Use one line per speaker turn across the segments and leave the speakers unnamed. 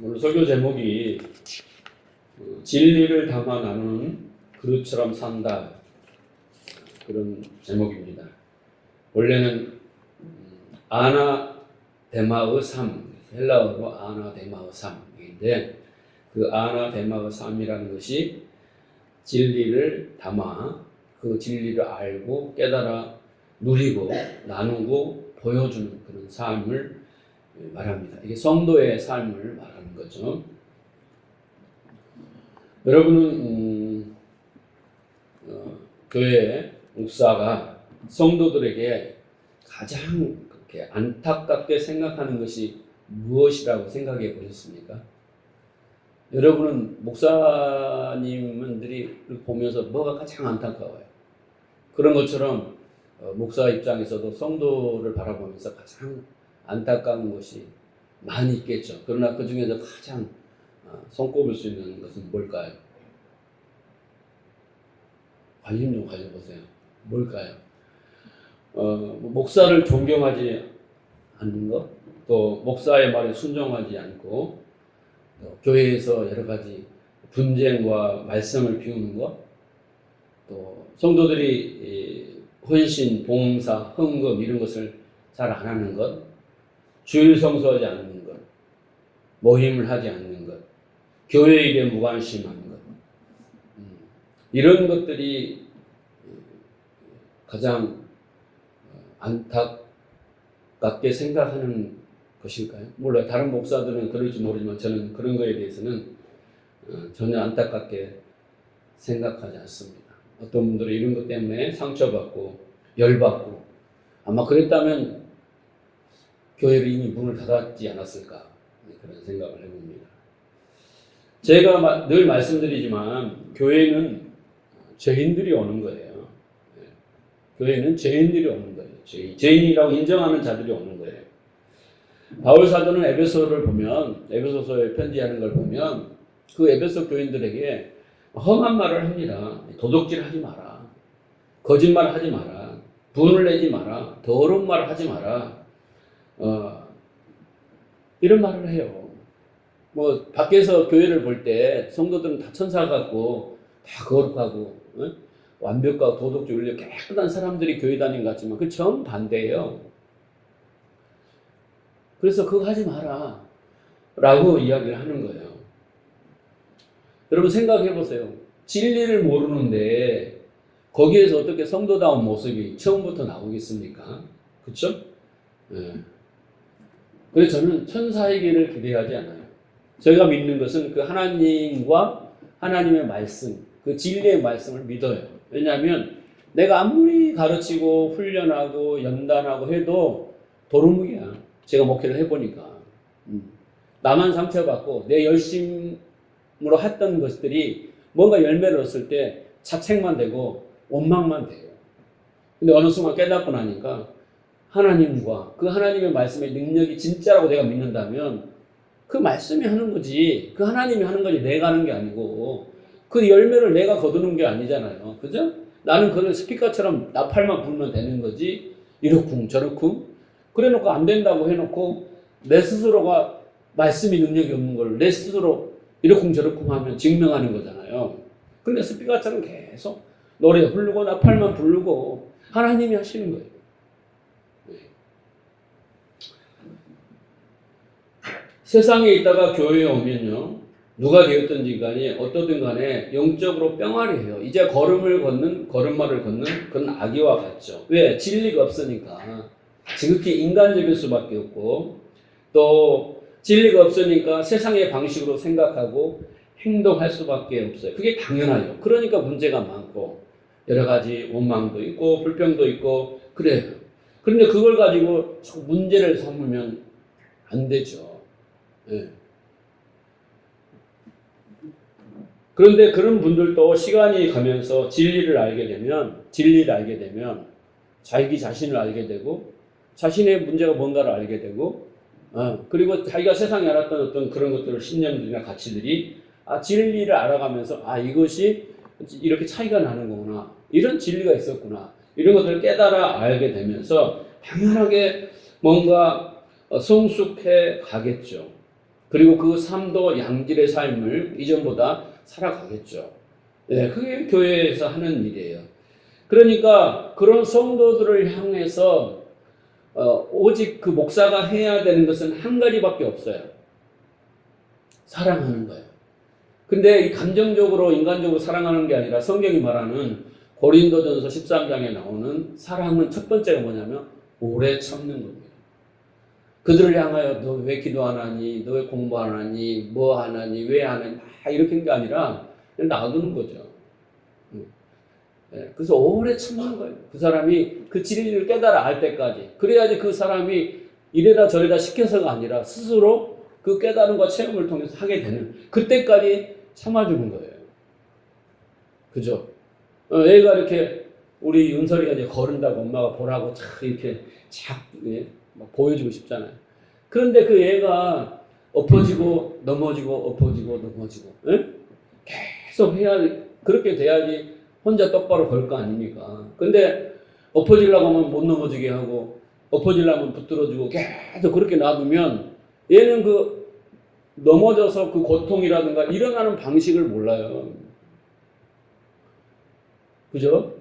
오늘 설교 제목이 진리를 담아 나누는 그릇처럼 산다, 그런 제목입니다. 원래는 아나데마의 삶, 헬라어로 아나데마의 삶인데, 그 아나데마의 삶이라는 것이 진리를 담아 그 진리를 알고 깨달아 누리고 나누고 보여주는 그런 삶을 말합니다. 이게 성도의 삶을 말하는 거죠. 여러분은 교회 목사가 성도들에게 가장 그렇게 안타깝게 생각하는 것이 무엇이라고 생각해 보셨습니까? 여러분은 목사님들이 보면서 뭐가 가장 안타까워요? 그런 것처럼 목사 입장에서도 성도를 바라보면서 가장 안타까운 것이 많이 있겠죠. 그러나 그 중에서 가장 손꼽을 수 있는 것은 뭘까요? 관심 좀 가져보세요. 뭘까요? 목사를 존경하지 않는 것, 또 목사의 말에 순종하지 않고, 또 교회에서 여러 가지 분쟁과 말썽을 피우는 것, 또 성도들이 헌신, 봉사, 헌금 이런 것을 잘 안 하는 것, 주일 성수하지 않는 것, 모임을 하지 않는 것, 교회 일에 무관심하는 것, 이런 것들이 가장 안타깝게 생각하는 것일까요? 몰라요. 다른 목사들은 그럴지 모르지만 저는 그런 거에 대해서는 전혀 안타깝게 생각하지 않습니다. 어떤 분들은 이런 것 때문에 상처받고 열받고, 아마 그랬다면 교회를 이미 문을 닫았지 않았을까, 그런 생각을 해봅니다. 제가 늘 말씀드리지만 교회는 죄인들이 오는 거예요. 교회는 죄인들이 오는 거예요. 죄인이라고 인정하는 자들이 오는 거예요. 바울 사도는 에베소를 보면, 에베소서에 편지하는 걸 보면 그 에베소 교인들에게 험한 말을 합니다. 도둑질 하지 마라, 거짓말 하지 마라, 분을 내지 마라, 더러운 말 하지 마라, 이런 말을 해요. 뭐 밖에서 교회를 볼 때 성도들은 다 천사 같고 다 거룩하고 완벽하고 도덕주의로 깨끗한 사람들이 교회 다니는 것 같지만 그 정반대예요. 그래서 그거 하지 마라 라고 이야기를 하는 거예요. 여러분 생각해 보세요. 진리를 모르는데 거기에서 어떻게 성도다운 모습이 처음부터 나오겠습니까? 그렇죠? 그래서 저는 천사에게를 기대하지 않아요. 저희가 믿는 것은 그 하나님과 하나님의 말씀, 그 진리의 말씀을 믿어요. 왜냐하면 내가 아무리 가르치고 훈련하고 연단하고 해도 도루묵이야. 제가 목회를 해보니까. 나만 상처받고 내 열심으로 했던 것들이 뭔가 열매를 얻을 때 자책만 되고 원망만 돼요. 근데 어느 순간 깨닫고 나니까 하나님과 그 하나님의 말씀의 능력이 진짜라고 내가 믿는다면 그 말씀이 하는 거지, 그 하나님이 하는 거지 내가 하는 게 아니고, 그 열매를 내가 거두는 게 아니잖아요. 그죠? 나는 그런 스피커처럼 나팔만 불면 되는 거지, 이러쿵 저러쿵 그래 놓고 안 된다고 해놓고 내 스스로가 말씀이 능력이 없는 걸 내 스스로 이러쿵 저러쿵 하면 증명하는 거잖아요. 근데 스피커처럼 계속 노래 부르고 나팔만 부르고 하나님이 하시는 거예요. 세상에 있다가 교회에 오면요, 누가 되었든지 간에 어떠든 간에 영적으로 뿅아리해요. 이제 걸음마를 걷는 그런 아기와 같죠. 왜? 진리가 없으니까. 지극히 인간적일 수밖에 없고, 또 진리가 없으니까 세상의 방식으로 생각하고 행동할 수밖에 없어요. 그게 당연하죠. 그러니까 문제가 많고 여러 가지 원망도 있고 불평도 있고 그래요. 그런데 그걸 가지고 문제를 삼으면 안 되죠. 네. 그런데 그런 분들도 시간이 가면서 진리를 알게 되면 자기 자신을 알게 되고 자신의 문제가 뭔가를 알게 되고 그리고 자기가 세상에 알았던 어떤 그런 것들을 신념들이나 가치들이 진리를 알아가면서 이것이 이렇게 차이가 나는 거구나, 이런 진리가 있었구나, 이런 것들을 깨달아 알게 되면서 당연하게 뭔가 성숙해 가겠죠. 그리고 그 삶도 양질의 삶을 이전보다 살아가겠죠. 네, 그게 교회에서 하는 일이에요. 그러니까 그런 성도들을 향해서 오직 그 목사가 해야 되는 것은 한 가지밖에 없어요. 사랑하는 거예요. 근데 이 감정적으로 인간적으로 사랑하는 게 아니라 성경이 말하는 고린도전서 13장에 나오는 사랑은 첫 번째가 뭐냐면 오래 참는 겁니다. 그들을 향하여 너 왜 기도 안 하니? 너 왜 공부 안 하니? 뭐 하니? 왜 안 하니? 이렇게 한 게 아니라 그냥 놔두는 거죠. 그래서 오래 참는 거예요. 그 사람이 그 진리를 깨달아 알 때까지. 그래야지 그 사람이 이래다 저래다 시켜서가 아니라 스스로 그 깨달음과 체험을 통해서 하게 되는 그때까지 참아주는 거예요. 그죠? 애가 이렇게 우리 윤설이가 이제 걸은다고 엄마가 보라고 이렇게 막 보여주고 싶잖아요. 그런데 그 애가 엎어지고 넘어지고 엎어지고 넘어지고 계속 해야 그렇게 돼야지 혼자 똑바로 걸 거 아닙니까? 근데 엎어지려고 하면 못 넘어지게 하고 엎어지려면 붙들어주고 계속 그렇게 놔두면 얘는 그 넘어져서 그 고통이라든가 일어나는 방식을 몰라요. 그죠?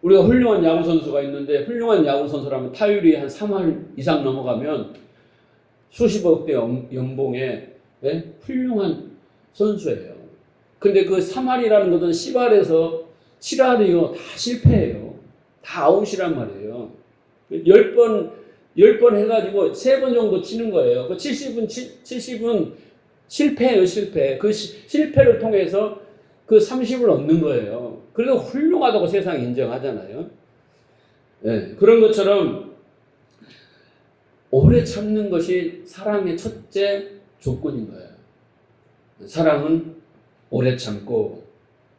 우리가 훌륭한 야구선수가 있는데 훌륭한 야구선수라면 타율이 한 3할 이상 넘어가면 수십억 대 연봉에 훌륭한 선수예요. 근데 그 3할이라는 것은 10할에서 7할이요. 다 실패해요. 다 아웃이란 말이에요. 10번 해가지고 3번 정도 치는 거예요. 그 70은 실패예요, 실패. 그 실패를 통해서 그 30을 얻는 거예요. 그래서 훌륭하다고 세상이 인정하잖아요. 네, 그런 것처럼 오래 참는 것이 사랑의 첫째 조건인 거예요. 사랑은 오래 참고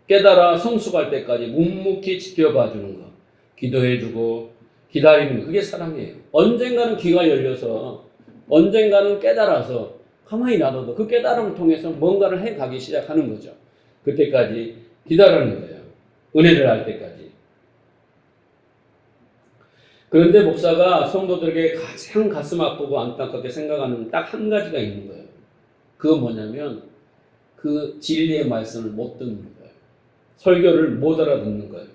깨달아 성숙할 때까지 묵묵히 지켜봐 주는 것, 기도해주고 기다리는 것, 그게 사랑이에요. 언젠가는 귀가 열려서 언젠가는 깨달아서 가만히 놔둬도 그 깨달음을 통해서 뭔가를 해가기 시작하는 거죠. 그때까지 기다리는 거예요. 은혜를 알 때까지. 그런데 목사가 성도들에게 가장 가슴 아프고 안타깝게 생각하는 딱 한 가지가 있는 거예요. 그건 뭐냐면 그 진리의 말씀을 못 듣는 거예요. 설교를 못 알아듣는 거예요.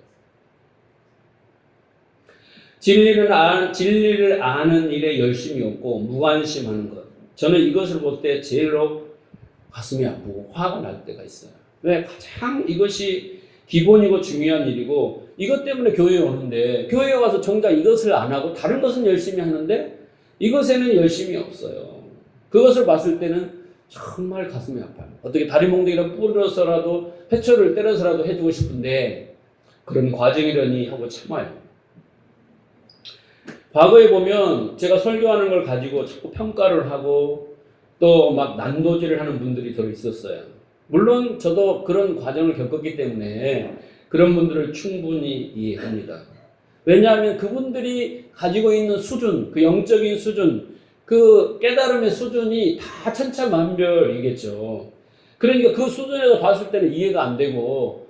진리를 아는 일에 열심이 없고 무관심하는 것. 저는 이것을 볼 때 제일로 가슴이 아프고 화가 날 때가 있어요. 왜? 가장 이것이 기본이고 중요한 일이고 이것 때문에 교회에 오는데 교회에 와서 정작 이것을 안 하고 다른 것은 열심히 하는데 이것에는 열심이 없어요. 그것을 봤을 때는 정말 가슴이 아파요. 어떻게 다리 몽둥이를 뿌려서라도 회초를 때려서라도 해주고 싶은데 그런 과정이려니 하고 참아요. 과거에 보면 제가 설교하는 걸 가지고 자꾸 평가를 하고 또 막 난도질을 하는 분들이 더 있었어요. 물론 저도 그런 과정을 겪었기 때문에 그런 분들을 충분히 이해합니다. 왜냐하면 그분들이 가지고 있는 수준, 그 영적인 수준, 그 깨달음의 수준이 다 천차만별이겠죠. 그러니까 그 수준에서 봤을 때는 이해가 안 되고,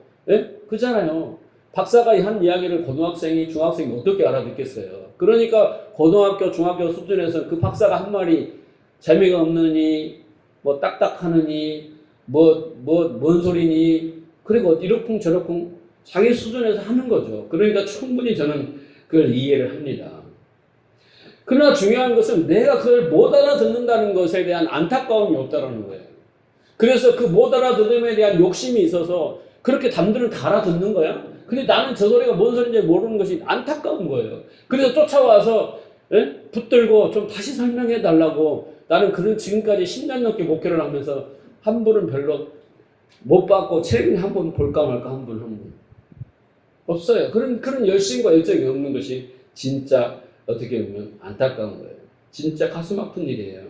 그잖아요. 박사가 한 이야기를 고등학생이, 중학생이 어떻게 알아듣겠어요. 그러니까 고등학교, 중학교 수준에서 그 박사가 한 말이 재미가 없느니, 뭐 딱딱하느니, 뭔 소리니, 그리고 이러쿵저러쿵 자기 수준에서 하는 거죠. 그러니까 충분히 저는 그걸 이해를 합니다. 그러나 중요한 것은 내가 그걸 못 알아듣는다는 것에 대한 안타까움이 없다는 거예요. 그래서 그 못 알아듣음에 대한 욕심이 있어서 그렇게 남들은 다 알아듣는 거야. 근데 나는 저 소리가 뭔 소리인지 모르는 것이 안타까운 거예요. 그래서 쫓아와서 붙들고 좀 다시 설명해 달라고 나는 그런 지금까지 10년 넘게 목회를 하면서 한 분은 별로 못 받고 책임 한 번 볼까 말까 한 분. 없어요. 그런 열심과 열정이 없는 것이 진짜 어떻게 보면 안타까운 거예요. 진짜 가슴 아픈 일이에요.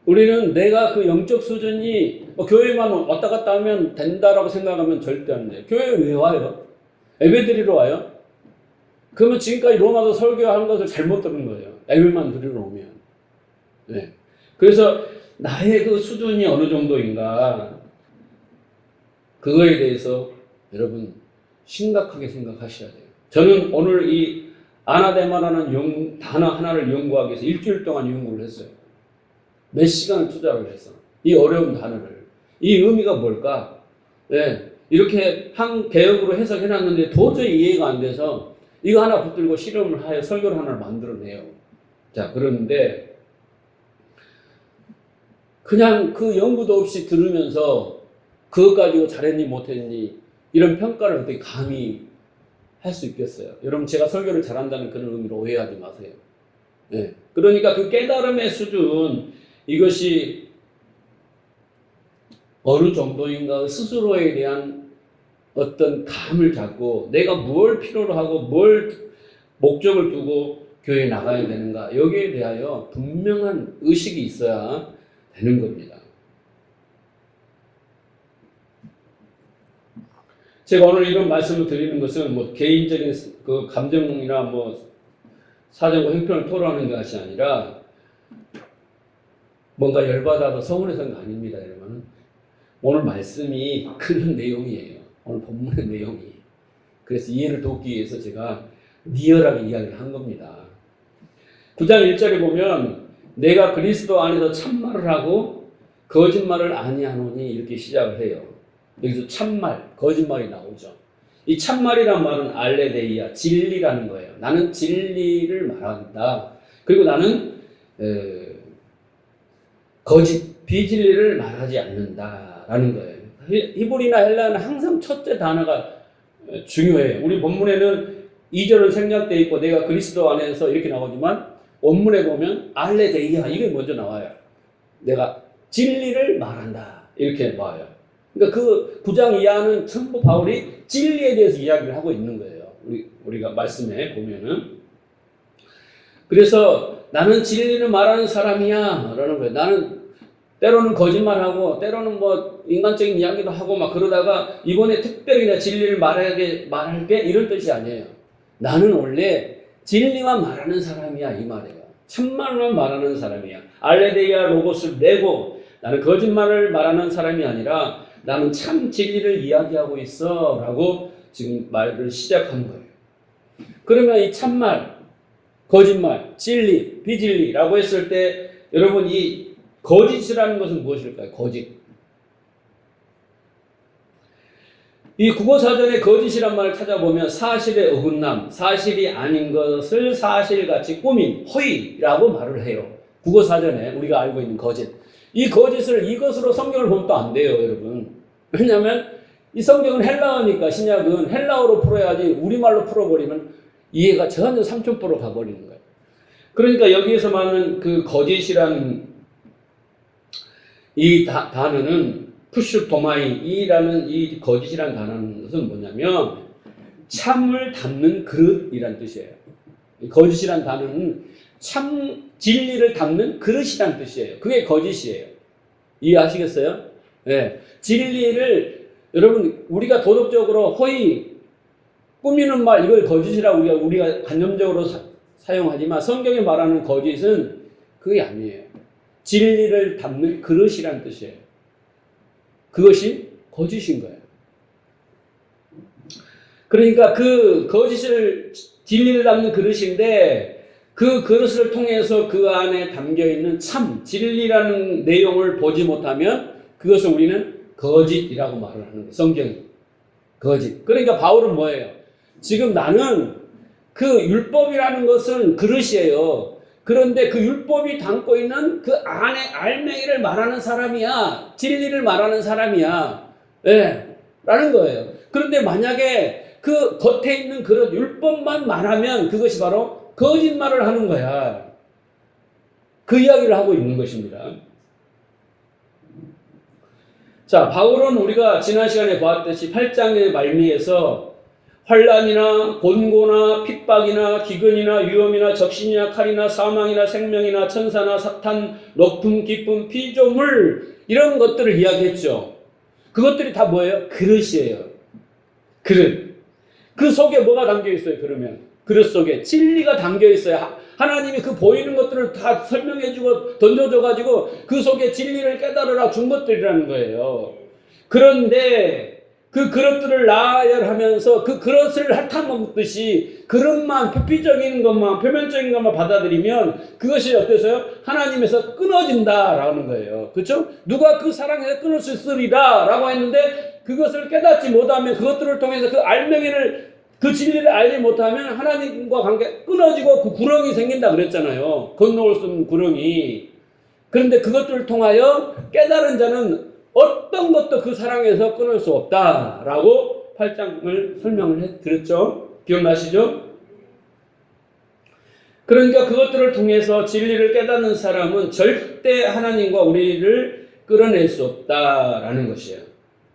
우리는 내가 그 영적 수준이 교회만 왔다 갔다 하면 된다라고 생각하면 절대 안 돼요. 교회에 왜 와요? 예배드리러 와요? 그러면 지금까지 로마서 설교하는 것을 잘못 들은 거예요. 예배만 드리러 오면. 네. 그래서 나의 그 수준이 어느 정도인가 그거에 대해서 여러분 심각하게 생각하셔야 돼요. 저는 오늘 이 아나데마라는 단어 하나를 연구하기 위해서 일주일 동안 연구를 했어요. 몇 시간을 투자를 해서 이 어려운 단어를. 이 의미가 뭘까? 네, 이렇게 한 개혁으로 해석해놨는데 도저히 이해가 안 돼서 이거 하나 붙들고 실험을 하여 설교를 하나를 만들어내요. 자, 그런데 그냥 그 연구도 없이 들으면서 그것 가지고 잘했니 못했니 이런 평가를 어떻게 감히 할 수 있겠어요? 여러분, 제가 설교를 잘한다는 그런 의미로 오해하지 마세요. 네. 그러니까 그 깨달음의 수준, 이것이 어느 정도인가 스스로에 대한 어떤 감을 잡고 내가 뭘 필요로 하고 뭘 목적을 두고 교회에 나가야 되는가, 여기에 대하여 분명한 의식이 있어야 되는 겁니다. 제가 오늘 이런 말씀을 드리는 것은 뭐 개인적인 그 감정이나 뭐 사정과 형편을 토로하는 것이 아니라 뭔가 열받아서 서운해서는 아닙니다, 여러분. 오늘 말씀이 그런 내용이에요. 오늘 본문의 내용이. 그래서 이해를 돕기 위해서 제가 리얼하게 이야기를 한 겁니다. 9장 1절에 보면 내가 그리스도 안에서 참말을 하고 거짓말을 아니하노니 이렇게 시작을 해요. 여기서 참말, 거짓말이 나오죠. 이 참말이란 말은 알레데이아, 진리라는 거예요. 나는 진리를 말한다. 그리고 나는 거짓, 비진리를 말하지 않는다라는 거예요. 히브리나 헬라어는 항상 첫째 단어가 중요해요. 우리 본문에는 2절은 생략되어 있고 내가 그리스도 안에서 이렇게 나오지만 원문에 보면 알레데이아 이게 먼저 나와요. 내가 진리를 말한다 이렇게 나와요. 그러니까 그 9장 이하는 전부 바울이 진리에 대해서 이야기를 하고 있는 거예요. 우리가 말씀에 보면은. 그래서 나는 진리를 말하는 사람이야 라는 거예요. 나는 때로는 거짓말하고 때로는 뭐 인간적인 이야기도 하고 막 그러다가 이번에 특별히 내가 진리를 말할게 이런 뜻이 아니에요. 나는 원래 진리만 말하는 사람이야 이 말이에요. 참말만 말하는 사람이야. 알레데이아 로고스를 내고 나는 거짓말을 말하는 사람이 아니라 나는 참 진리를 이야기하고 있어 라고 지금 말을 시작한 거예요. 그러면 이 참말, 거짓말, 진리, 비진리라고 했을 때 여러분 이 거짓이라는 것은 무엇일까요? 거짓. 이 국어사전에 거짓이란 말을 찾아보면 사실의 어긋남, 사실이 아닌 것을 사실같이 꾸민 허위라고 말을 해요. 국어사전에 우리가 알고 있는 거짓. 이 거짓을 이것으로 성경을 보면 또 안 돼요, 여러분. 왜냐하면 이 성경은 헬라어니까 신약은 헬라어로 풀어야지 우리말로 풀어버리면 이해가 전혀 삼천포로 가버리는 거예요. 그러니까 여기에서 말하는 그 거짓이라는 이 단어는 푸슈토마이라는 이 거짓이라는 단어는 뭐냐면 참을 담는 그릇이란 뜻이에요. 거짓이란 단어는 참 진리를 담는 그릇이란 뜻이에요. 그게 거짓이에요. 이해하시겠어요? 네. 진리를 여러분 우리가 도덕적으로 허위 꾸미는 말 이걸 거짓이라고 우리가 관념적으로 사용하지만 성경이 말하는 거짓은 그게 아니에요. 진리를 담는 그릇이란 뜻이에요. 그것이 거짓인 거예요. 그러니까 그 거짓을 진리를 담는 그릇인데 그 그릇을 통해서 그 안에 담겨있는 참 진리라는 내용을 보지 못하면 그것을 우리는 거짓이라고 말을 하는 거예요. 성경이. 거짓. 그러니까 바울은 뭐예요? 지금 나는 그 율법이라는 것은 그릇이에요. 그런데 그 율법이 담고 있는 그 안에 알맹이를 말하는 사람이야. 진리를 말하는 사람이야. 예. 라는 거예요. 그런데 만약에 그 겉에 있는 그런 율법만 말하면 그것이 바로 거짓말을 하는 거야. 그 이야기를 하고 있는 것입니다. 자, 바울은 우리가 지난 시간에 보았듯이 8장의 말미에서 환난이나 곤고나 핍박이나 기근이나 위험이나 적신이나 칼이나 사망이나 생명이나 천사나 사탄, 높음, 깊음, 피조물 이런 것들을 이야기했죠. 그것들이 다 뭐예요? 그릇이에요. 그릇. 그 속에 뭐가 담겨 있어요? 그러면 그릇 속에 진리가 담겨 있어요. 하나님이 그 보이는 것들을 다 설명해주고 던져줘가지고 그 속에 진리를 깨달으라 준 것들이라는 거예요. 그런데 그 그릇들을 나열하면서 그 그릇을 핥아먹듯이 그릇만 표피적인 것만 표면적인 것만 받아들이면 그것이 어때서요? 하나님에서 끊어진다라는 거예요. 그렇죠? 누가 그 사랑에서 끊을 수 있으리라라고 했는데 그것을 깨닫지 못하면 그것들을 통해서 그 알맹이를 그 진리를 알지 못하면 하나님과 관계 끊어지고 그 구렁이 생긴다 그랬잖아요. 건너올 수 없는 구렁이. 그런데 그것들을 통하여 깨달은 자는 어떤 것도 그 사랑에서 끊을 수 없다라고 8장을 설명을 해드렸죠. 기억나시죠? 그러니까 그것들을 통해서 진리를 깨닫는 사람은 절대 하나님과 우리를 끌어낼 수 없다라는 것이에요.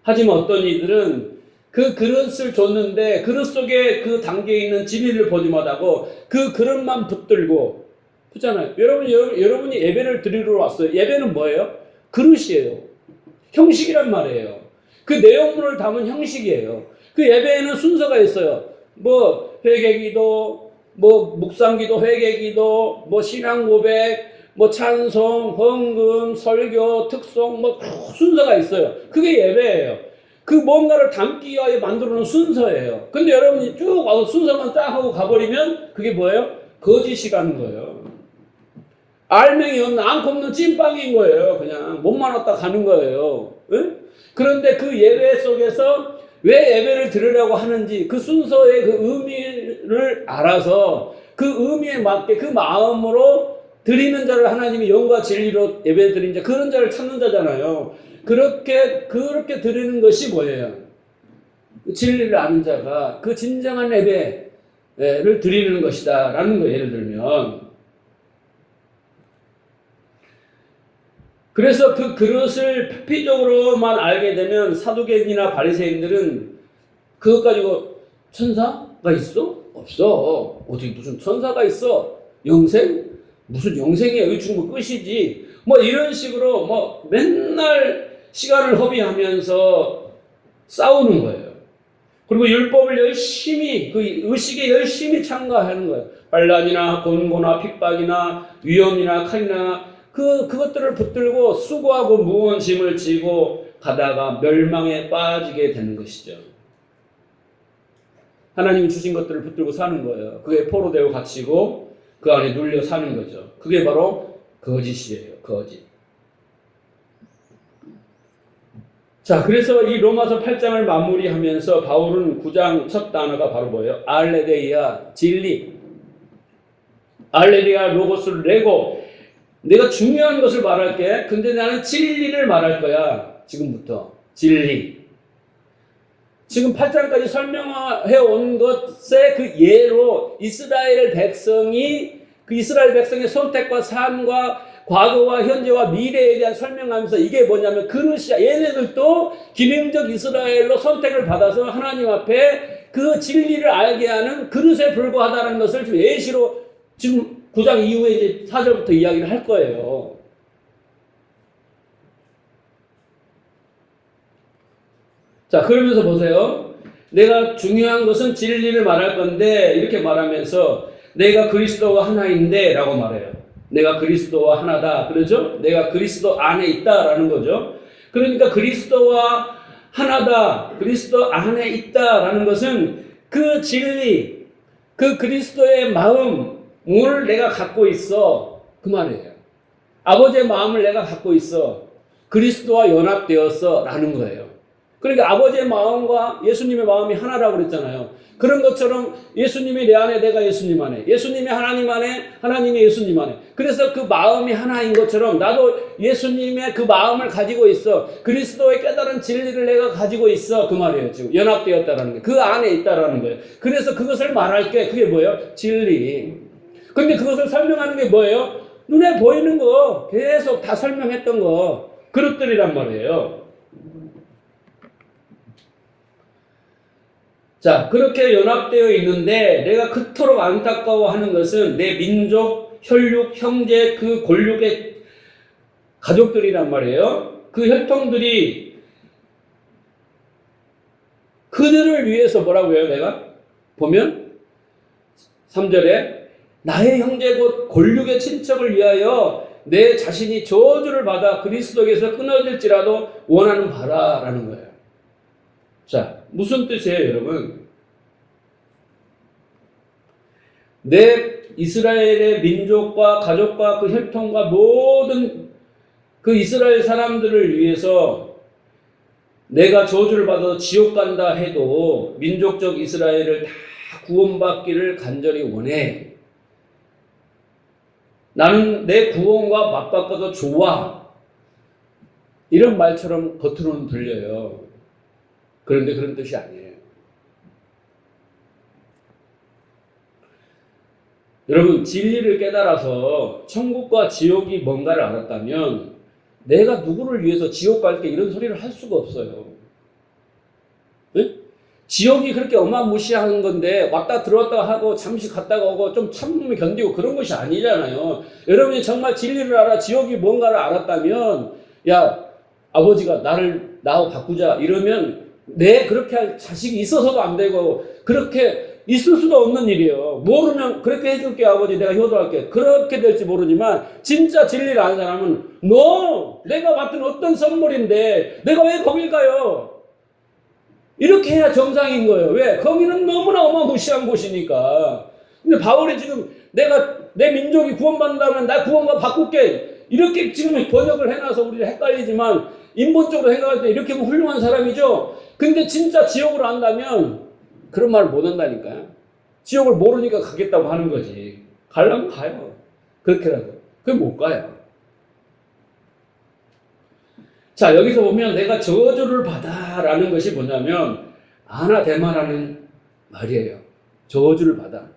하지만 어떤 이들은 그 그릇을 줬는데 그릇 속에 그 담겨 있는 진리를 보지 못하고 그 그릇만 붙들고 그렇잖아요. 여러분이 예배를 드리러 왔어요. 예배는 뭐예요? 그릇이에요. 형식이란 말이에요. 그 내용물을 담은 형식이에요. 그 예배에는 순서가 있어요. 뭐 회개기도, 뭐 묵상기도, 회개기도, 뭐 신앙고백, 뭐 찬송, 헌금, 설교, 특송, 뭐 순서가 있어요. 그게 예배예요. 그 뭔가를 담기 위하여 만들어 놓은 순서예요. 근데 여러분이 쭉 와서 순서만 딱 하고 가버리면 그게 뭐예요? 거짓이라는 거예요. 알맹이 없는 앙코 없는 찐빵인 거예요. 그냥 몸만 왔다 가는 거예요. 응? 그런데 그 예배 속에서 왜 예배를 드리려고 하는지 그 순서의 그 의미를 알아서 그 의미에 맞게 그 마음으로 드리는 자를 하나님이 영과 진리로 예배 드린 자 그런 자를 찾는 자잖아요. 그렇게 드리는 것이 뭐예요? 진리를 아는 자가 그 진정한 예배를 드리는 것이다 라는 거 예를 들면 그래서 그 그릇을 표피적으로만 알게 되면 사두개인이나 바리새인들은 그것 가지고 천사가 있어? 없어. 어떻게 무슨 천사가 있어? 영생? 무슨 영생이야? 여기 중국 끝이지. 뭐 이런 식으로 뭐 맨날 시간을 허비하면서 싸우는 거예요. 그리고 율법을 열심히 그 의식에 열심히 참가하는 거예요. 환난이나 곤고나 핍박이나 위험이나 칼이나 그것들을 붙들고 수고하고 무거운 짐을 지고 가다가 멸망에 빠지게 되는 것이죠. 하나님이 주신 것들을 붙들고 사는 거예요. 그게 포로되고 갇히고 그 안에 눌려 사는 거죠. 그게 바로 거짓이에요. 거짓. 자, 그래서 이 로마서 8장을 마무리하면서 바울은 9장 첫 단어가 바로 뭐예요? 알레데이아, 진리. 알레데이아 로고스를 내고 내가 중요한 것을 말할게. 근데 나는 진리를 말할 거야. 지금부터. 진리. 지금 8장까지 설명해 온 것의 그 예로 이스라엘 백성이 그 이스라엘 백성의 선택과 삶과 과거와 현재와 미래에 대한 설명하면서 이게 뭐냐면 그릇이야. 얘네들도 기능적 이스라엘로 선택을 받아서 하나님 앞에 그 진리를 알게 하는 그릇에 불과하다는 것을 좀 예시로 지금 9장 이후에 이제 4절부터 이야기를 할 거예요. 자, 그러면서 보세요. 내가 중요한 것은 진리를 말할 건데 이렇게 말하면서 내가 그리스도와 하나인데 라고 말해요. 내가 그리스도와 하나다. 그러죠? 내가 그리스도 안에 있다라는 거죠. 그러니까 그리스도와 하나다. 그리스도 안에 있다라는 것은 그 진리, 그 그리스도의 마음을 내가 갖고 있어. 그 말이에요. 아버지의 마음을 내가 갖고 있어. 그리스도와 연합되었어. 라는 거예요. 그러니까 아버지의 마음과 예수님의 마음이 하나라고 그랬잖아요. 그런 것처럼 예수님이 내 안에 내가 예수님 안에 예수님이 하나님 안에 하나님이 예수님 안에 그래서 그 마음이 하나인 것처럼 나도 예수님의 그 마음을 가지고 있어. 그리스도의 깨달은 진리를 내가 가지고 있어. 그 말이에요. 지금 연합되었다라는 게 그 안에 있다라는 거예요. 그래서 그것을 말할게. 그게 뭐예요? 진리. 근데 그것을 설명하는 게 뭐예요? 눈에 보이는 거 계속 다 설명했던 거 그릇들이란 말이에요. 자, 그렇게 연합되어 있는데 내가 그토록 안타까워하는 것은 내 민족, 혈육, 형제, 그 골육의 가족들이란 말이에요. 그 혈통들이 그들을 위해서 뭐라고 해요, 내가? 보면 3절에 나의 형제 곧 골육의 친척을 위하여 내 자신이 저주를 받아 그리스도에게서 끊어질지라도 원하는 바라라는 거예요. 자, 무슨 뜻이에요, 여러분? 내 이스라엘의 민족과 가족과 그 혈통과 모든 그 이스라엘 사람들을 위해서 내가 저주를 받아서 지옥 간다 해도 민족적 이스라엘을 다 구원받기를 간절히 원해. 나는 내 구원과 맞바꿔서 좋아. 이런 말처럼 겉으로는 들려요. 그런데 그런 뜻이 아니에요. 여러분, 진리를 깨달아서 천국과 지옥이 뭔가를 알았다면 내가 누구를 위해서 지옥 갈게 이런 소리를 할 수가 없어요. 네? 지옥이 그렇게 어마무시한 건데 왔다 들어왔다 하고 잠시 갔다가 오고 좀 참으면 견디고 그런 것이 아니잖아요. 여러분이 정말 진리를 알아 지옥이 뭔가를 알았다면 야 아버지가 나하고 바꾸자 이러면 내 그렇게 할 자식이 있어서도 안 되고 그렇게 있을 수도 없는 일이에요. 모르면 그렇게 해줄게 아버지 내가 효도할게 그렇게 될지 모르지만 진짜 진리를 아는 사람은 내가 맡은 어떤 선물인데 내가 왜 거길 가요? 이렇게 해야 정상인 거예요. 왜? 거기는 너무나 어마무시한 곳이니까. 근데 바울이 지금 내가 내 민족이 구원받는다면 나 구원과 바꿀게 이렇게 지금 번역을 해놔서 우리가 헷갈리지만 인본적으로 생각할 때 이렇게 하면 훌륭한 사람이죠. 근데 진짜 지옥을 안다면 그런 말을 못 한다니까요. 지옥을 모르니까 가겠다고 하는 거지. 가려면 가요. 그렇게라도. 그럼 못 가요. 자, 여기서 보면 내가 저주를 받아 라는 것이 뭐냐면 아나데마라는 말이에요. 저주를 받아.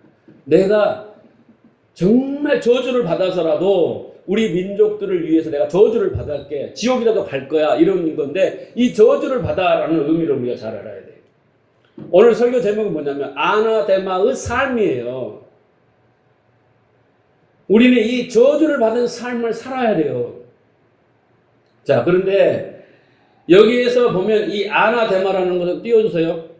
내가 정말 저주를 받아서라도 우리 민족들을 위해서 내가 저주를 받을게. 지옥이라도 갈 거야. 이런 건데 이 저주를 받아 라는 의미를 우리가 잘 알아야 돼요. 오늘 설교 제목은 뭐냐면 아나데마의 삶이에요. 우리는 이 저주를 받은 삶을 살아야 돼요. 자, 그런데 여기에서 보면 이 아나데마라는 것을 띄워주세요.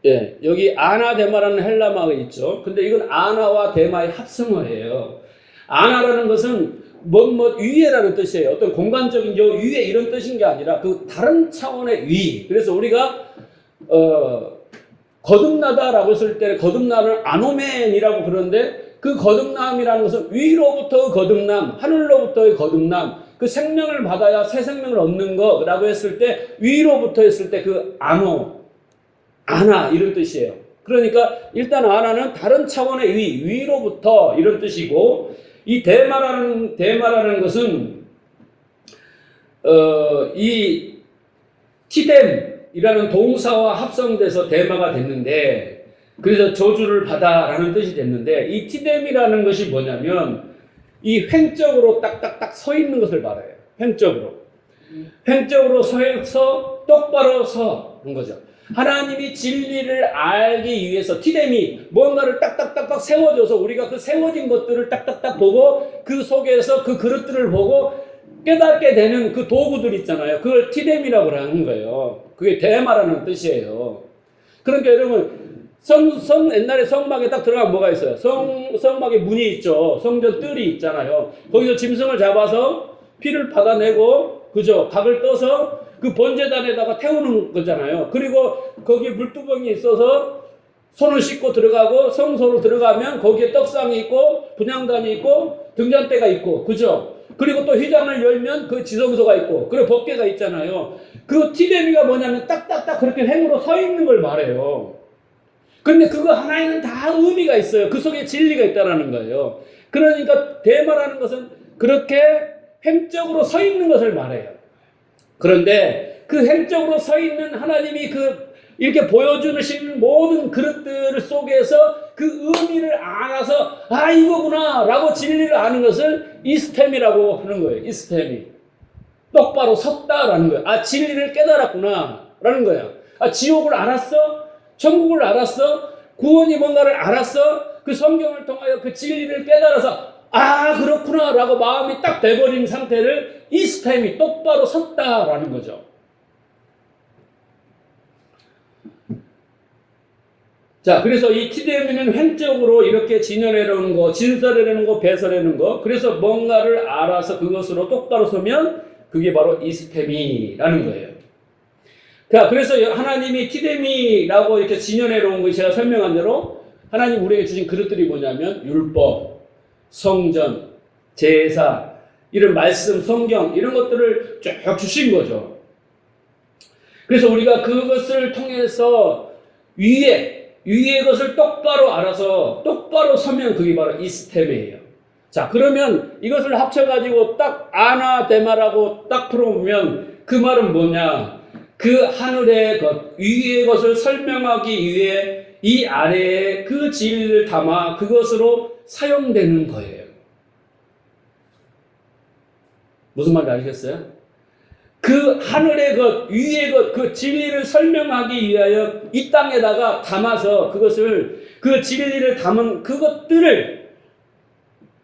예, 여기 아나데마라는 헬라어가 있죠. 근데 이건 아나와 데마의 합성어예요. 아나라는 것은 위에라는 뜻이에요. 어떤 공간적인 위에 이런 뜻인 게 아니라 그 다른 차원의 위. 그래서 우리가 거듭나다라고 했을 때 거듭나는 아노멘이라고 그러는데 그 거듭남이라는 것은 위로부터의 거듭남, 하늘로부터의 거듭남, 그 생명을 받아야 새 생명을 얻는 거라고 했을 때 위로부터 했을 때 그 아나 이런 뜻이에요. 그러니까 일단 아나는 다른 차원의 위로부터 이런 뜻이고 이 데마라는 것은 이 티뎀이라는 동사와 합성돼서 데마가 됐는데 그래서 저주를 받아라는 뜻이 됐는데 이 티뎀이라는 것이 뭐냐면 이 횡적으로 딱딱딱 서 있는 것을 말해요. 횡적으로 서서 똑바로 서는 거죠. 하나님이 진리를 알기 위해서 티뎀이 뭔가를 딱딱딱딱 세워줘서 우리가 그 세워진 것들을 딱딱딱 보고 그 속에서 그 그릇들을 보고 깨닫게 되는 그 도구들 있잖아요. 그걸 티뎀이라고 하는 거예요. 그게 데마라는 뜻이에요. 그러니까 여러분 옛날에 성막에 딱 들어가면 뭐가 있어요? 성막에 문이 있죠. 성전 뜰이 있잖아요. 거기서 짐승을 잡아서 피를 받아내고, 그죠? 각을 떠서 그 번제단에다가 태우는 거잖아요. 그리고 거기에 물두멍이 있어서 손을 씻고 들어가고 성소로 들어가면 거기에 떡상이 있고 분향단이 있고 등잔대가 있고, 그죠? 그리고 또 휘장을 열면 그 지성소가 있고, 그리고 법궤가 있잖아요. 그 티데미가 뭐냐면 딱딱딱 그렇게 횡으로 서 있는 걸 말해요. 근데 그거 하나에는 다 의미가 있어요. 그 속에 진리가 있다는 거예요. 그러니까 데마라는 것은 그렇게 횡적으로 서 있는 것을 말해요. 그런데 그 횡적으로 서 있는 하나님이 이렇게 보여주신 모든 그릇들 속에서 그 의미를 알아서 이거구나 라고 진리를 아는 것을 이스템이라고 하는 거예요. 이스템이. 똑바로 섰다라는 거예요. 진리를 깨달았구나 라는 거예요. 지옥을 알았어? 천국을 알았어? 구원이 뭔가를 알았어? 그 성경을 통하여 그 진리를 깨달아서 그렇구나 라고 마음이 딱 돼버린 상태를 이스템이 똑바로 섰다라는 거죠. 자, 그래서 이 티데미는 횡적으로 이렇게 진열해놓은 거, 진설해놓은 거, 배설해놓은 거, 그래서 뭔가를 알아서 그것으로 똑바로 서면 그게 바로 이스테미라는 거예요. 자, 그래서 하나님이 티데미라고 이렇게 진연해 놓은 거 제가 설명한 대로 하나님 우리에게 주신 그릇들이 뭐냐면 율법, 성전, 제사, 이런 말씀, 성경 이런 것들을 쭉 주신 거죠. 그래서 우리가 그것을 통해서 위의 것을 똑바로 알아서 똑바로 서면 그게 바로 이스템이에요. 자, 그러면 이것을 합쳐가지고 딱 아나데마라고 딱 풀어보면 그 말은 뭐냐? 그 하늘의 것, 위의 것을 설명하기 위해 이 아래에 그 진리를 담아 그것으로 사용되는 거예요. 무슨 말인지 아시겠어요? 그 하늘의 것, 위의 것, 그 진리를 설명하기 위하여 이 땅에다가 담아서 그것을, 그 진리를 담은 그것들을,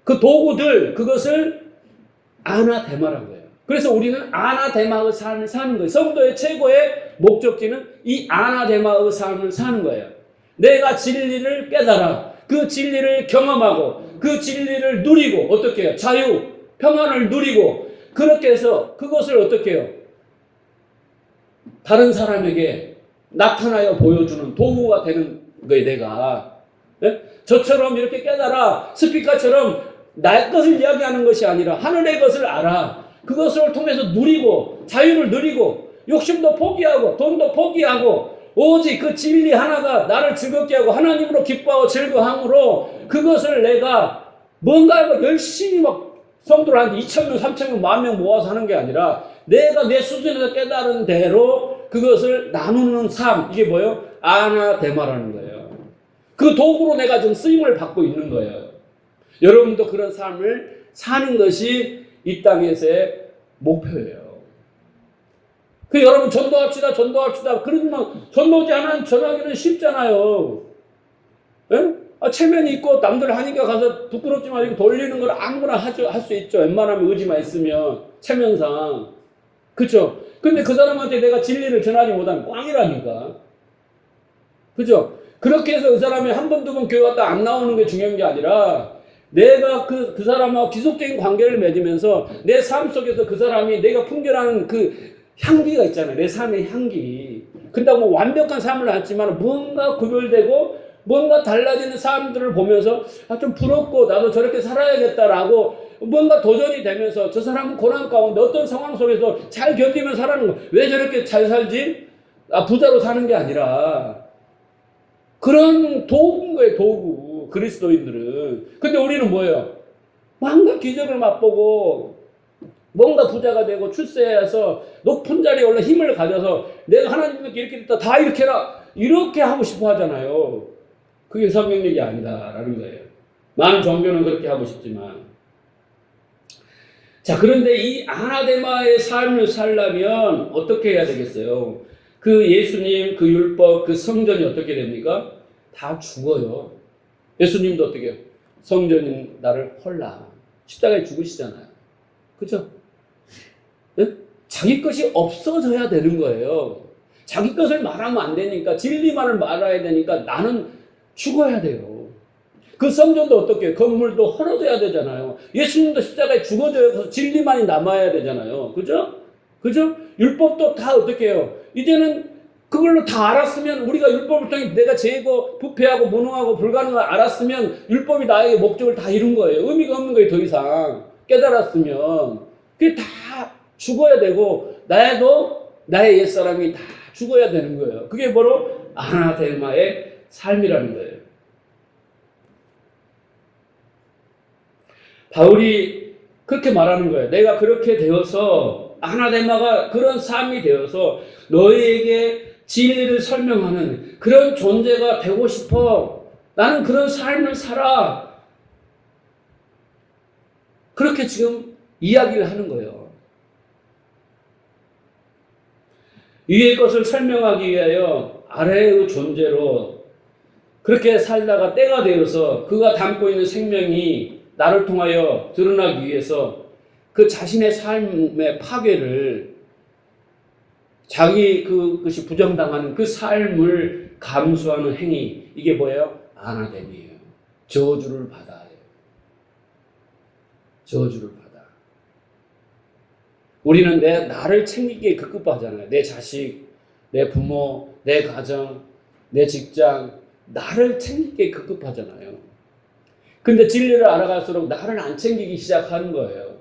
그 도구들, 그것을 아나데마라는 거예요. 그래서 우리는 아나데마의 삶을 사는 거예요. 성도의 최고의 목적지는 이 아나데마의 삶을 사는 거예요. 내가 진리를 깨달아, 그 진리를 경험하고, 그 진리를 누리고, 어떻게 해요? 자유, 평안을 누리고, 그렇게 해서 그것을 어떻게 해요? 다른 사람에게 나타나여 보여주는 도구가 되는 거예요, 내가. 네? 저처럼 이렇게 깨달아, 스피커처럼 나의 것을 이야기하는 것이 아니라 하늘의 것을 알아. 그것을 통해서 누리고, 자유를 누리고, 욕심도 포기하고, 돈도 포기하고, 오직 그 진리 하나가 나를 즐겁게 하고, 하나님으로 기뻐하고 즐거함으로 그것을 내가 뭔가 열심히 막 성도를 한 2,000명, 3,000명, 10,000명 모아서 하는 게 아니라 내가 내 수준에서 깨달은 대로 그것을 나누는 삶, 이게 뭐예요? 아나데마라는 거예요. 그 도구로 내가 지금 쓰임을 받고 있는 거예요. 여러분도 그런 삶을 사는 것이 이 땅에서의 목표예요. 그 여러분 전도합시다. 그러면 전도지 하나 전하기는 쉽잖아요. 예? 체면이 있고 남들 하니까 가서 부끄럽지만 이렇게 돌리는 걸 아무나 할 수 있죠. 웬만하면 의지만 있으면 체면상. 그렇죠? 근데 그 사람한테 내가 진리를 전하지 못하면 꽝이라니까. 그죠? 그렇게 해서 그 사람이 한 번, 두 번 교회 갔다 안 나오는 게 중요한 게 아니라 내가 그 사람하고 지속적인 관계를 맺으면서 내 삶 속에서 그 사람이 내가 풍겨나는 그 향기가 있잖아요. 내 삶의 향기. 근다고 뭐 완벽한 삶을 않지만 뭔가 구별되고 뭔가 달라지는 사람들을 보면서 좀 부럽고 나도 저렇게 살아야겠다라고 뭔가 도전이 되면서 저 사람은 고난 가운데 어떤 상황 속에서 잘 견디면 살아는 거. 왜 저렇게 잘 살지? 부자로 사는 게 아니라 그런 도구인 거예요, 도구. 그리스도인들은. 근데 우리는 뭐예요? 뭔가 기적을 맛보고 뭔가 부자가 되고 출세해서 높은 자리에 올라 힘을 가져서 내가 하나님께 이렇게 됐다, 다 이렇게 해라, 이렇게 하고 싶어 하잖아요. 그게 성경력이 아니다라는 거예요. 많은 종교는 그렇게 하고 싶지만. 자, 그런데 이 아나데마의 삶을 살려면 어떻게 해야 되겠어요? 그 예수님, 그 율법, 그 성전이 어떻게 됩니까? 다 죽어요. 예수님도 어떻게 해요? 성전인 나를 헐라. 십자가에 죽으시잖아요. 그죠? 네? 자기 것이 없어져야 되는 거예요. 자기 것을 말하면 안 되니까, 진리만을 말해야 되니까 나는 죽어야 돼요. 그 성전도 어떻게 해요? 건물도 헐어져야 되잖아요. 예수님도 십자가에 죽어져서 진리만이 남아야 되잖아요. 그죠? 그죠? 율법도 다 어떻게 해요? 이제는 그걸로 다 알았으면, 우리가 율법을 통해 내가 죄고 부패하고 무능하고 불가능을 알았으면 율법이 나에게 목적을 다 이룬 거예요. 의미가 없는 거예요, 더 이상. 깨달았으면. 그게 다 죽어야 되고, 나의 옛사람이 다 죽어야 되는 거예요. 그게 바로 아나데마의 삶이라는 거예요. 바울이 그렇게 말하는 거예요. 내가 그렇게 되어서, 아나데마가 그런 삶이 되어서 너희에게 진리를 설명하는 그런 존재가 되고 싶어. 나는 그런 삶을 살아. 그렇게 지금 이야기를 하는 거예요. 위의 것을 설명하기 위하여 아래의 존재로 그렇게 살다가 때가 되어서 그가 담고 있는 생명이 나를 통하여 드러나기 위해서 그 자신의 삶의 파괴를, 자기 그것이 부정당하는 그 삶을 감수하는 행위, 이게 뭐예요? 아나데미예요. 저주를 받아요. 저주를 받아. 우리는 나를 챙기기에 급급하잖아요. 내 자식, 내 부모, 내 가정, 내 직장, 나를 챙기기에 급급하잖아요. 근데 진리를 알아갈수록 나를 안 챙기기 시작하는 거예요.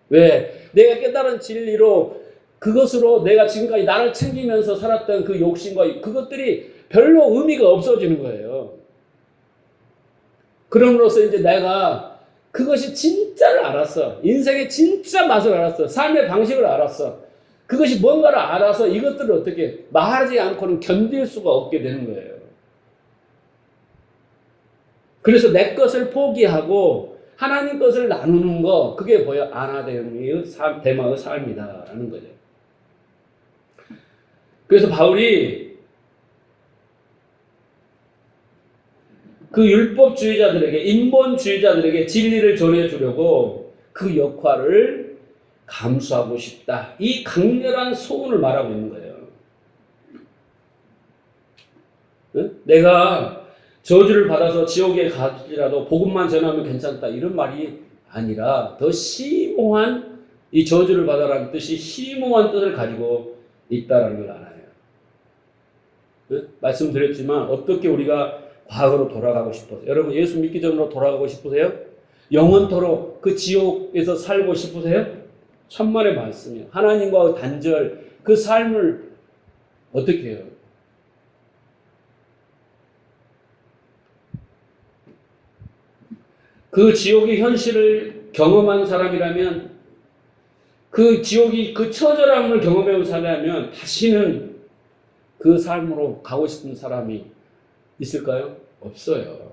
왜? 내가 깨달은 진리로 그것으로 내가 지금까지 나를 챙기면서 살았던 그 욕심과 그것들이 별로 의미가 없어지는 거예요. 그럼으로써 이제 내가 그것이 진짜를 알았어. 인생의 진짜 맛을 알았어. 삶의 방식을 알았어. 그것이 뭔가를 알아서 이것들을 어떻게 말하지 않고는 견딜 수가 없게 되는 거예요. 그래서 내 것을 포기하고 하나님 것을 나누는 거, 그게 뭐예요? 아나데마의 삶이다라는 거죠. 그래서 바울이 그 율법주의자들에게, 인본주의자들에게 진리를 전해주려고 그 역할을 감수하고 싶다. 이 강렬한 소원을 말하고 있는 거예요. 응? 내가 저주를 받아서 지옥에 가더라도 복음만 전하면 괜찮다. 이런 말이 아니라 더 심오한, 이 저주를 받아라는 뜻이 심오한 뜻을 가지고 있다는 걸 알아요. 응? 말씀드렸지만 어떻게 우리가 과거로 돌아가고 싶어서, 여러분 예수 믿기 전으로 돌아가고 싶으세요? 영원토록 그 지옥에서 살고 싶으세요? 천만의 말씀이에요. 하나님과 단절, 그 삶을 어떻게 해요? 그 지옥의 현실을 경험한 사람이라면, 그 지옥이 그 처절함을 경험해온 사람이라면 다시는 그 삶으로 가고 싶은 사람이 있을까요? 없어요.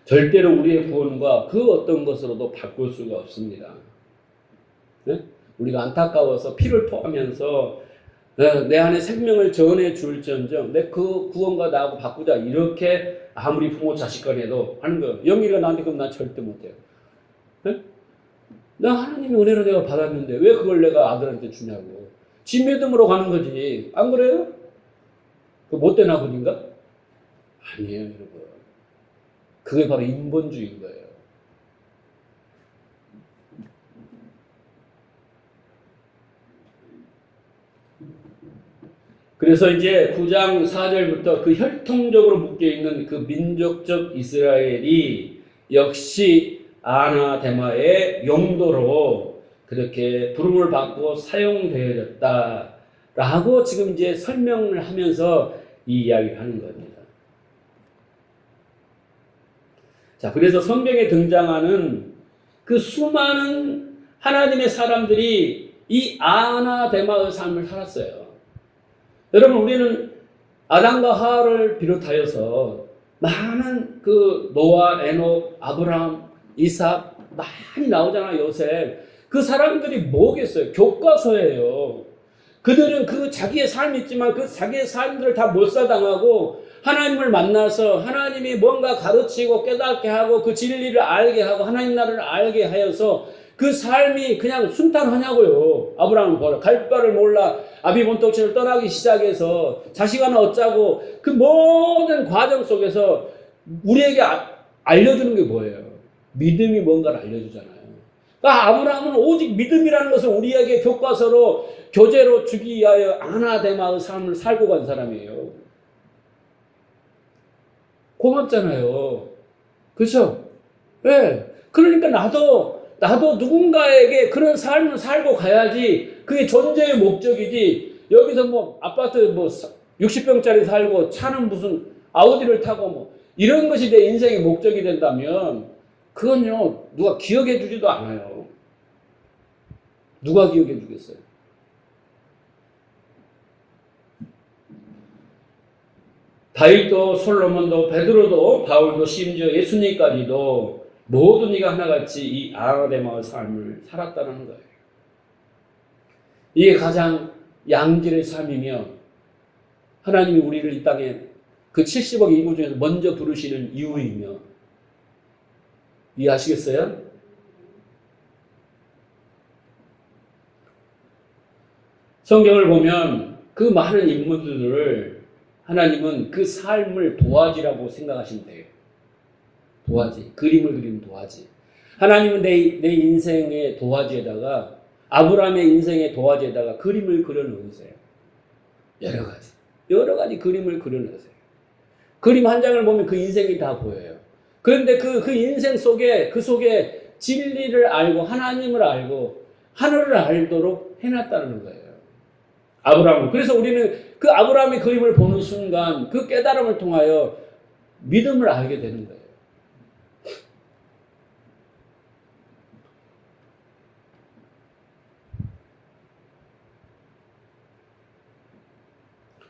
절대로 우리의 구원과 그 어떤 것으로도 바꿀 수가 없습니다. 네? 우리가 안타까워서 피를 토하면서 내 안에 생명을 전해 줄지언정 내 그 구원과 나하고 바꾸자, 이렇게 아무리 부모 자식 간에도 하는 거예요. 영미가 나한테 그럼 난 절대 못해요. 네? 나 하나님의 은혜로 내가 받았는데 왜 그걸 내가 아들한테 주냐고. 지 믿음으로 가는 거지. 안 그래요? 그 못된 아버지인가? 아니에요, 여러분. 그게 바로 인본주의인 거예요. 그래서 이제 9장 4절부터 그 혈통적으로 묶여있는 그 민족적 이스라엘이 역시 아나데마의 용도로 그렇게 부름을 받고 사용되어졌다라고 지금 이제 설명을 하면서 이 이야기를 하는 겁니다. 자, 그래서 성경에 등장하는 그 수많은 하나님의 사람들이 이 아나데마의 삶을 살았어요. 여러분, 우리는 아담과 하와를 비롯하여서 많은 그 노아, 에녹, 아브라함, 이삭 많이 나오잖아요. 요셉. 그 사람들이 뭐겠어요? 교과서예요. 그들은 그 자기의 삶이 있지만 그 자기의 삶들을 다 몰사당하고 하나님을 만나서 하나님이 뭔가 가르치고 깨닫게 하고 그 진리를 알게 하고 하나님 나라를 알게 하여서 그 삶이 그냥 순탄하냐고요. 아브라함은 보라, 갈 바를 몰라 아비본토치를 떠나기 시작해서 자식 하나 얻자고 그 모든 과정 속에서 우리에게 알려주는 게 뭐예요? 믿음이 뭔가를 알려주잖아요. 그러니까 아브라함은 오직 믿음이라는 것을 우리에게 교과서로 교재로 주기 위하여 아나데마의 삶을 살고 간 사람이에요. 고맙잖아요. 그렇죠? 네. 그러니까 나도 누군가에게 그런 삶을 살고 가야지. 그게 존재의 목적이지. 여기서 뭐 아파트 뭐 60평짜리 살고 차는 무슨 아우디를 타고 뭐 이런 것이 내 인생의 목적이 된다면 그건요 누가 기억해 주지도 않아요. 누가 기억해 주겠어요? 다윗도 솔로몬도 베드로도 바울도 심지어 예수님까지도 모두 네가 하나같이 이 아나데마의 삶을 살았다는 거예요. 이게 가장 양질의 삶이며 하나님이 우리를 이 땅에 그 70억 인구 중에서 먼저 부르시는 이유이며, 이해하시겠어요? 성경을 보면 그 많은 인물들을 하나님은 그 삶을 도화지라고 생각하시면 돼요. 도화지. 그림을 그리는 도화지. 하나님은 내 인생의 도화지에다가 아브라함의 인생의 도화지에다가 그림을 그려놓으세요. 여러 가지 그림을 그려놓으세요. 그림 한 장을 보면 그 인생이 다 보여요. 그런데 그 인생 속에 그 속에 진리를 알고 하나님을 알고 하늘을 알도록 해놨다는 거예요. 아브라함은. 그래서 우리는 그 아브라함의 그림을 보는 순간 그 깨달음을 통하여 믿음을 알게 되는 거예요.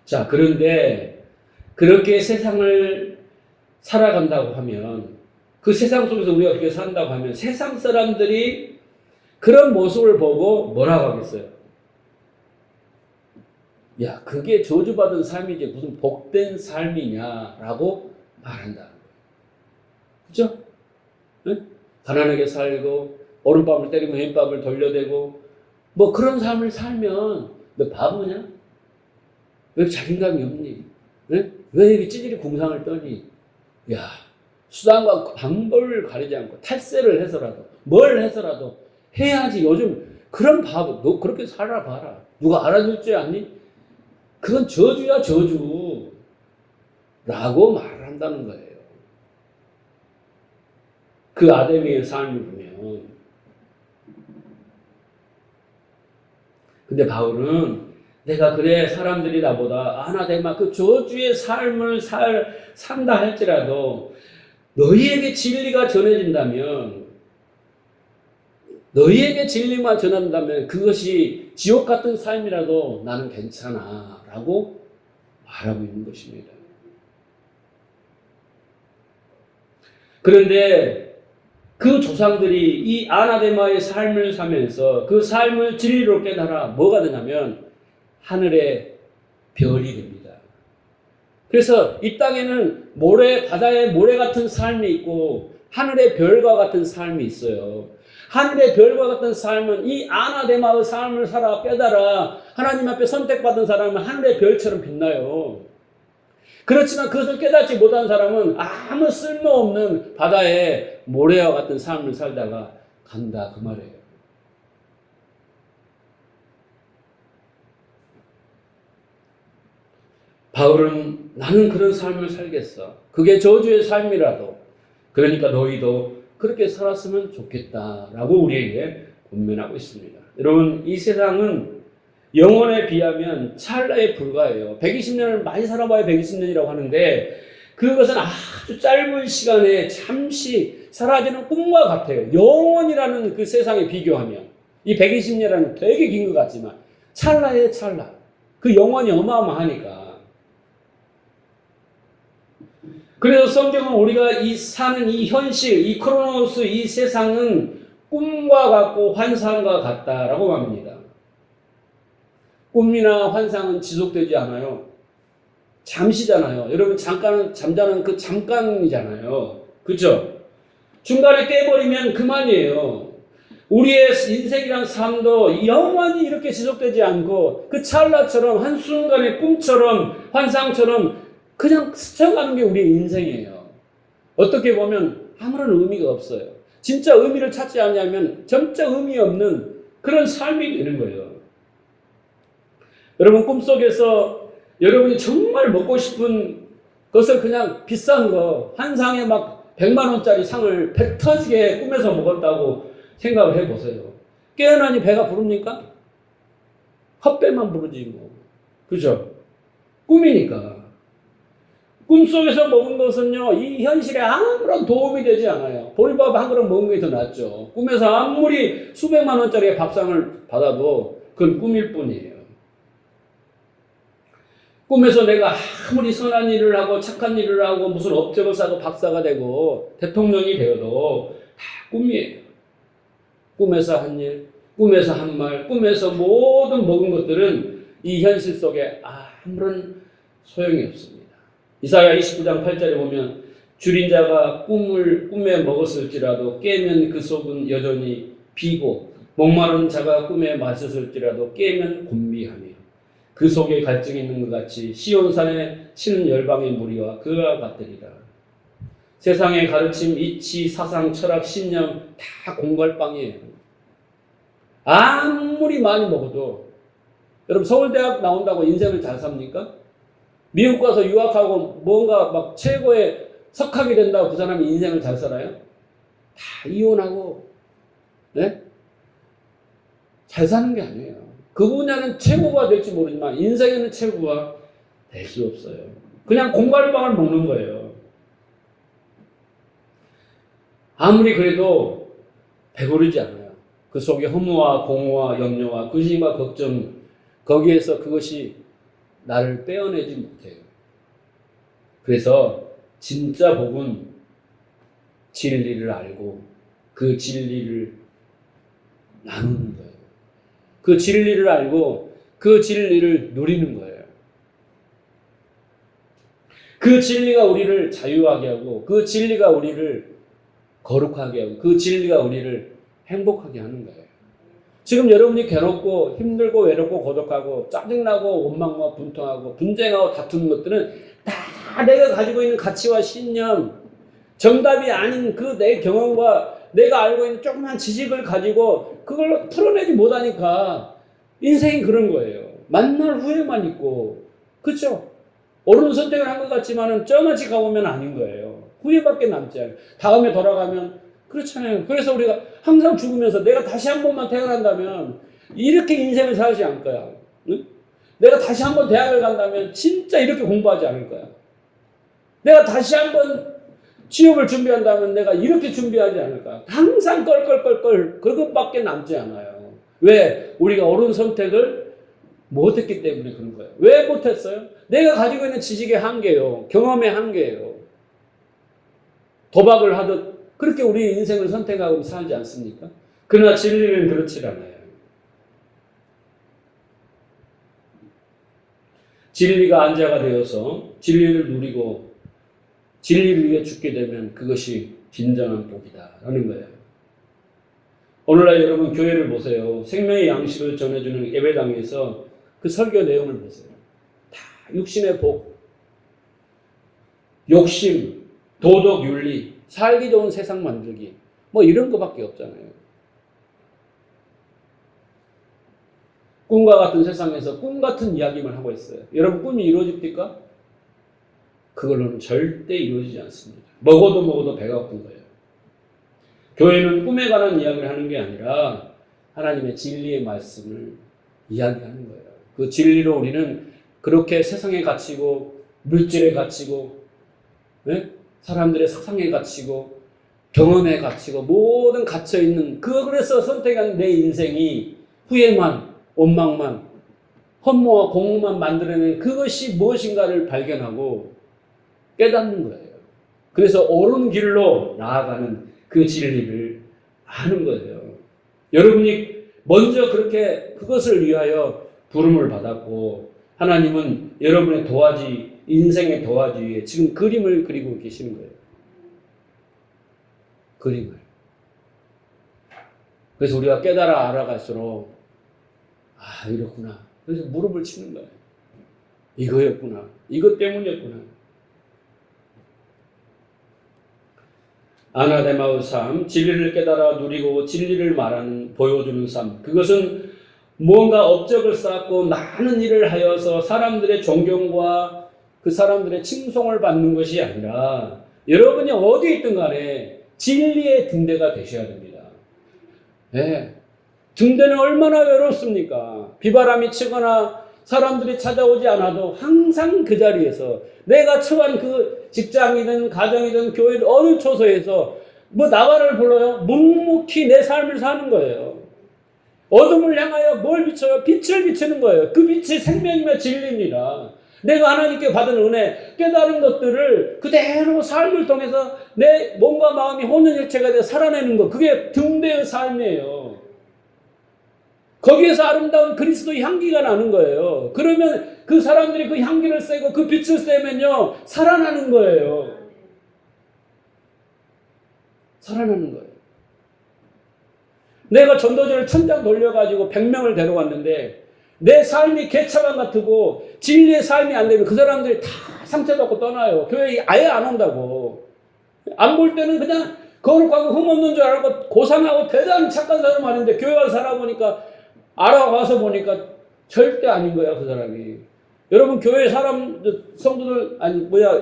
자, 그런데 그렇게 세상을 살아간다고 하면 그 세상 속에서 우리가 그렇게 산다고 하면 세상 사람들이 그런 모습을 보고 뭐라고 하겠어요? 야, 그게 저주받은 삶이지 무슨 복된 삶이냐라고 말한다는 거예요. 그죠? 응? 가난하게 살고 오른밤을 때리면 왼밤을 돌려대고 뭐 그런 삶을 살면 너 바보냐? 왜 자신감이 없니? 응? 왜 이렇게 찌질이 궁상을 떠니? 야, 수단과 방법을 가리지 않고 탈세를 해서라도 뭘 해서라도 해야지. 요즘 그런 바보 너 그렇게 살아봐라. 누가 알아줄 줄 아니? 그건 저주야 저주 라고 말을 한다는 거예요. 그 아담의 삶을 보면. 근데 바울은 내가 그래 사람들이 나보다 아나데마 그 저주의 삶을 산다 할지라도 너희에게 진리가 전해진다면 너희에게 진리만 전한다면 그것이 지옥 같은 삶이라도 나는 괜찮아 라고 말하고 있는 것입니다. 그런데 그 조상들이 이 아나데마의 삶을 사면서 그 삶을 진리로 깨달아 뭐가 되냐면 하늘의 별이 됩니다. 그래서 이 땅에는 바다의 모래 같은 삶이 있고 하늘의 별과 같은 삶이 있어요. 하늘의 별과 같은 삶은 이 아나데마의 삶을 살아 깨달아 하나님 앞에 선택받은 사람은 하늘의 별처럼 빛나요. 그렇지만 그것을 깨닫지 못한 사람은 아무 쓸모없는 바다의 모래와 같은 삶을 살다가 간다 그 말이에요. 바울은 나는 그런 삶을 살겠어. 그게 저주의 삶이라도 그러니까 너희도 그렇게 살았으면 좋겠다라고 우리에게 권면하고 있습니다. 여러분 이 세상은 영혼에 비하면 찰나에 불과해요. 120년을 많이 살아봐야 120년이라고 하는데 그것은 아주 짧은 시간에 잠시 사라지는 꿈과 같아요. 영원이라는 그 세상에 비교하면 이 120년이라는 되게 긴 것 같지만 찰나에 찰나. 그 영원이 어마어마하니까. 그래서 성경은 우리가 사는 이 현실, 이 크로노스, 이 세상은 꿈과 같고 환상과 같다라고 합니다. 꿈이나 환상은 지속되지 않아요. 잠시잖아요. 여러분 잠깐 잠자는 그 잠깐이잖아요. 그렇죠? 중간에 깨버리면 그만이에요. 우리의 인생이란 삶도 영원히 이렇게 지속되지 않고 그 찰나처럼 한순간의 꿈처럼 환상처럼 그냥 스쳐가는 게 우리의 인생이에요. 어떻게 보면 아무런 의미가 없어요. 진짜 의미를 찾지 않냐면 점차 의미 없는 그런 삶이 되는 거예요. 여러분 꿈속에서 여러분이 정말 먹고 싶은 것을 그냥 비싼 거 한 상에 막 100만 원짜리 상을 배 터지게 꿈에서 먹었다고 생각을 해보세요. 깨어나니 배가 부릅니까? 헛배만 부르지 뭐. 그죠? 꿈이니까. 꿈속에서 먹은 것은요, 이 현실에 아무런 도움이 되지 않아요. 보리밥 한 그릇 먹는 게 더 낫죠. 꿈에서 아무리 수백만 원짜리의 밥상을 받아도 그건 꿈일 뿐이에요. 꿈에서 내가 아무리 선한 일을 하고 착한 일을 하고 무슨 업적을 쌓고 박사가 되고 대통령이 되어도 다 꿈이에요. 꿈에서 한 일, 꿈에서 한 말, 꿈에서 모든 먹은 것들은 이 현실 속에 아무런 소용이 없습니다. 이사야 29장 8절에 보면 줄인 자가 꿈에 먹었을지라도 깨면 그 속은 여전히 비고 목마른 자가 꿈에 마셨을지라도 깨면 곤비하며 그 속에 갈증이 있는 것 같이 시온산에 치는 열방의 무리와 그와 같으리라. 세상의 가르침, 이치, 사상, 철학, 신념 다 공갈빵이에요. 아무리 많이 먹어도 여러분 서울대학 나온다고 인생을 잘 삽니까? 미국 가서 유학하고 뭔가 막 최고의 석학이 된다고 그 사람이 인생을 잘 살아요? 다 이혼하고 네? 잘 사는 게 아니에요. 그 분야는 최고가 될지 모르지만 인생에는 최고가 될 수 없어요. 그냥 공갈빵을 먹는 거예요. 아무리 그래도 배부르지 않아요. 그 속에 허무와 공허와 염려와 근심과 걱정, 거기에서 그것이 나를 빼어내지 못해요. 그래서 진짜 복은 진리를 알고 그 진리를 나누는 거예요. 그 진리를 알고 그 진리를 누리는 거예요. 그 진리가 우리를 자유하게 하고 그 진리가 우리를 거룩하게 하고 그 진리가 우리를 행복하게 하는 거예요. 지금 여러분이 괴롭고 힘들고 외롭고 고독하고 짜증나고 원망과 분통하고 분쟁하고 다투는 것들은 다 내가 가지고 있는 가치와 신념, 정답이 아닌 그 내 경험과 내가 알고 있는 조그만 지식을 가지고 그걸 풀어내지 못하니까 인생이 그런 거예요. 만날 후회만 있고, 그렇죠? 옳은 선택을 한 것 같지만은 저만치 가보면 아닌 거예요. 후회밖에 남지 않아요. 다음에 돌아가면 그렇잖아요. 그래서 우리가 항상 죽으면서 내가 다시 한 번만 태어난다면 이렇게 인생을 살지 않을 거야. 응? 내가 다시 한 번 대학을 간다면 진짜 이렇게 공부하지 않을 거야. 내가 다시 한 번 취업을 준비한다면 내가 이렇게 준비하지 않을 거야. 항상 껄껄껄껄 그것밖에 남지 않아요. 왜? 우리가 옳은 선택을 못했기 때문에 그런 거예요. 왜 못했어요? 내가 가지고 있는 지식의 한계요. 경험의 한계예요. 도박을 하듯 그렇게 우리 인생을 선택하고 살지 않습니까? 그러나 진리는 그렇지 않아요. 진리가 안자가 되어서 진리를 누리고 진리를 위해 죽게 되면 그것이 진정한 복이다라는 거예요. 오늘날 여러분 교회를 보세요. 생명의 양식을 전해주는 예배당에서 그 설교 내용을 보세요. 다 육신의 복, 욕심, 도덕, 윤리, 살기 좋은 세상 만들기 뭐 이런 거밖에 없잖아요. 꿈과 같은 세상에서 꿈 같은 이야기만 하고 있어요. 여러분 꿈이 이루어집니까? 그걸로는 절대 이루어지지 않습니다. 먹어도 배가 고픈 거예요. 교회는 꿈에 관한 이야기를 하는 게 아니라 하나님의 진리의 말씀을 이야기하는 거예요. 그 진리로 우리는 그렇게 세상에 갇히고 물질에 갇히고 네? 사람들의 사상에 갇히고 경험에 갇히고 모든 갇혀있는 그래서 선택한 내 인생이 후회만 원망만 허무와 공허만 만들어내는 그것이 무엇인가를 발견하고 깨닫는 거예요. 그래서 옳은 길로 나아가는 그 진리를 아는 거예요. 여러분이 먼저 그렇게 그것을 위하여 부름을 받았고 하나님은 여러분의 도화지, 인생의 도화지 위에 지금 그림을 그리고 계시는 거예요. 그림을. 그래서 우리가 깨달아 알아갈수록 아 이렇구나. 그래서 무릎을 치는 거예요. 이거였구나. 이것 때문이었구나. 아나데마의 삶, 진리를 깨달아 누리고 진리를 말하는, 보여주는 삶. 그것은 무언가 업적을 쌓고 많은 일을 하여서 사람들의 존경과 그 사람들의 칭송을 받는 것이 아니라 여러분이 어디에 있든 간에 진리의 등대가 되셔야 됩니다. 네. 등대는 얼마나 외롭습니까? 비바람이 치거나 사람들이 찾아오지 않아도 항상 그 자리에서 내가 처한 그 직장이든 가정이든 교회 어느 초소에서 뭐 나발을 불러요? 묵묵히 내 삶을 사는 거예요. 어둠을 향하여 뭘 비춰요? 빛을 비추는 거예요. 그 빛이 생명이며 진리입니다. 내가 하나님께 받은 은혜, 깨달은 것들을 그대로 삶을 통해서 내 몸과 마음이 혼연일체가 되어 살아내는 것, 그게 등대의 삶이에요. 거기에서 아름다운 그리스도의 향기가 나는 거예요. 그러면 그 사람들이 그 향기를 쐬고 그 빛을 쐬면요, 살아나는 거예요. 살아나는 거예요. 내가 전도지를 천장 돌려가지고 100명을 데려왔는데 내 삶이 개차반 같고 진리의 삶이 안 되면 그 사람들이 다 상처받고 떠나요. 교회에 아예 안 온다고. 안 볼 때는 그냥 거룩하고 흠없는 줄 알고 고상하고 대단히 착한 사람 아닌데 교회 와서 살아보니까 알아와서 보니까 절대 아닌 거야 그 사람이. 여러분 교회 사람 성도들 아니 뭐야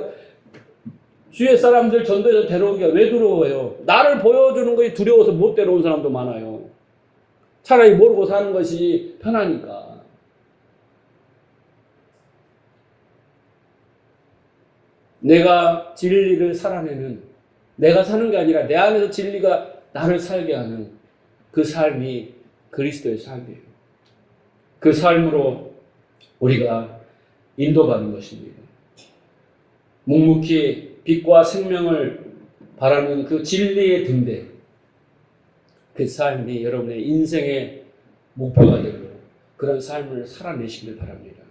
주위의 사람들 전도해서 데려오기가 왜 두려워요? 나를 보여주는 것이 두려워서 못 데려온 사람도 많아요. 차라리 모르고 사는 것이 편하니까. 내가 진리를 살아내는, 내가 사는 게 아니라 내 안에서 진리가 나를 살게 하는 그 삶이 그리스도의 삶이에요. 그 삶으로 우리가 인도받는 것입니다. 묵묵히 빛과 생명을 바라는 그 진리의 등대, 그 삶이 여러분의 인생의 목표가 되고 그런 삶을 살아내시길 바랍니다.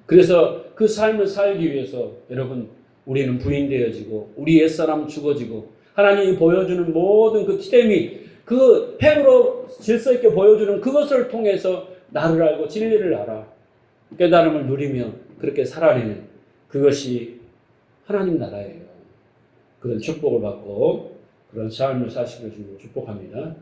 그래서 그 삶을 살기 위해서 여러분 우리는 부인되어지고 우리 옛사람 죽어지고 하나님이 보여주는 모든 그 티데미 그 펜으로 질서 있게 보여주는 그것을 통해서 나를 알고 진리를 알아 깨달음을 누리며 그렇게 살아내는 그것이 하나님 나라예요. 그런 축복을 받고 그런 삶을 사시길 주로 축복합니다.